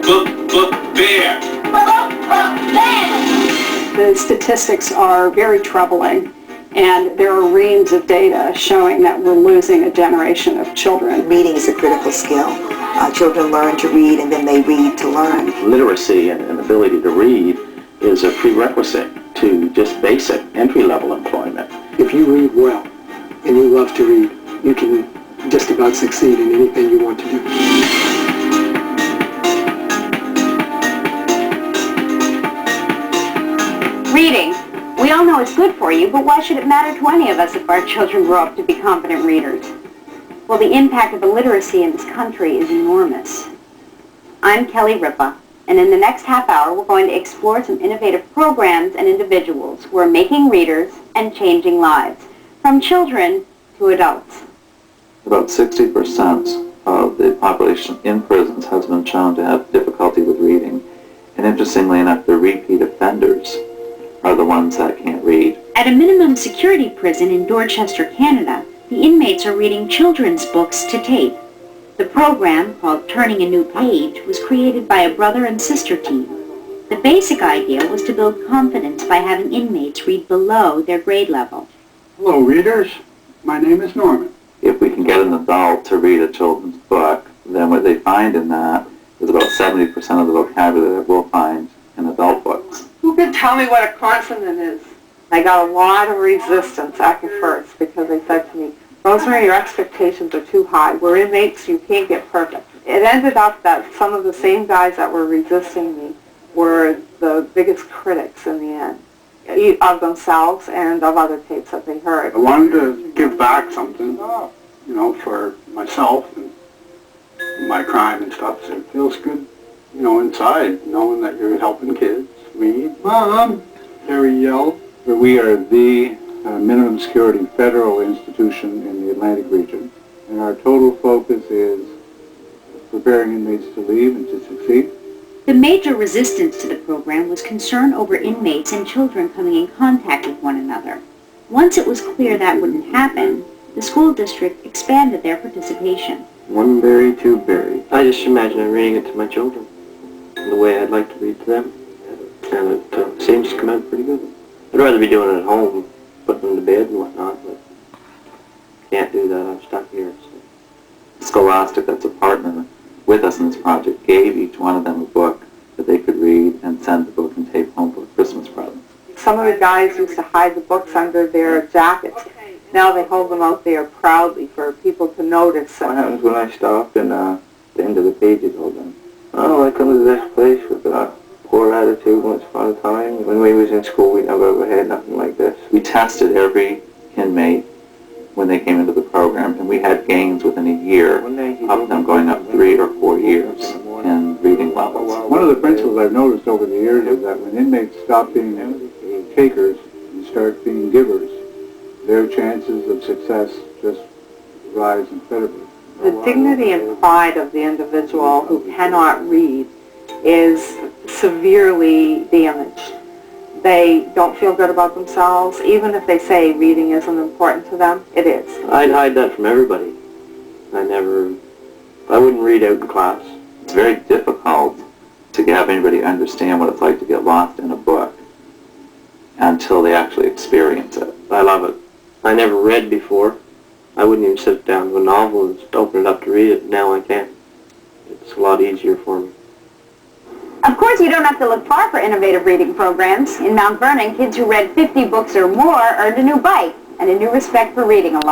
bear. The statistics are very troubling, and there are reams of data showing that we're losing a generation of children. Reading is a critical skill. Children learn to read, and then they read to learn. Literacy and ability to read is a prerequisite to just basic entry-level employment. If you read well and you love to read, you can just about succeed in anything you want to do. Reading. We all know it's good for you, but why should it matter to any of us if our children grow up to be competent readers? Well, the impact of illiteracy in this country is enormous. I'm Kelly Ripa, and in the next half hour, we're going to explore some innovative programs and individuals who are making readers and changing lives, from children to adults. About 60% of the population in prisons has been shown to have difficulty with reading, and interestingly enough, the repeat offenders are the ones that can't read. At a minimum security prison in Dorchester, Canada, the inmates are reading children's books to tape. The program, called Turning a New Page, was created by a brother and sister team. The basic idea was to build confidence by having inmates read below their grade level. Hello, readers. My name is Norman. If we can get an adult to read a children's book, then what they find in that is about 70% of the vocabulary that we'll find in adult books. Who can tell me what a consonant is? I got a lot of resistance at first because they said to me, Rosemary, your expectations are too high. We're inmates, you can't get perfect. It ended up that some of the same guys that were resisting me were the biggest critics in the end, of themselves and of other tapes that they heard. I wanted to give back something, for myself and my crime and stuff. So it feels good, inside, knowing that you're helping kids read. Mom! Harry yelled. We are the minimum security federal institution in the Atlantic region, and our total focus is preparing inmates to leave and to succeed. The major resistance to the program was concern over inmates and children coming in contact with one another. Once it was clear that wouldn't happen, the school district expanded their participation. One berry, two berry. I just imagine I'm reading it to my children in the way I'd like to read to them, and it seems to come out pretty good. I'd rather be doing it at home, putting them to bed and whatnot, but can't do that. I'm stuck here. So. Scholastic, that's a partner with us in this project, gave each one of them a book that they could read and send the book and tape home for a Christmas present. Some of the guys used to hide the books under their jackets. Now they hold them out there proudly for people to notice. What happens when I stop and the end of the page is all done? Oh, I come to this place with a poor attitude once upon a time. When we was in school, we never had nothing like this. We tested every inmate when they came into the program, and we had gains within a year of them going up 3 or 4 years in reading levels. One of the principles I've noticed over the years is that when inmates stop being takers and start being givers, their chances of success just rise incredibly. The dignity and pride of the individual who cannot read is severely damaged. They don't feel good about themselves. Even if they say reading isn't important to them, it is. I'd hide that from everybody. I wouldn't read out in class. It's very difficult to have anybody understand what it's like to get lost in a book until they actually experience it. I love it. I never read before. I wouldn't even sit down to a novel and just open it up to read it. Now I can. It's a lot easier for me. Of course, you don't have to look far for innovative reading programs. In Mount Vernon, kids who read 50 books or more earned a new bike and a new respect for reading along.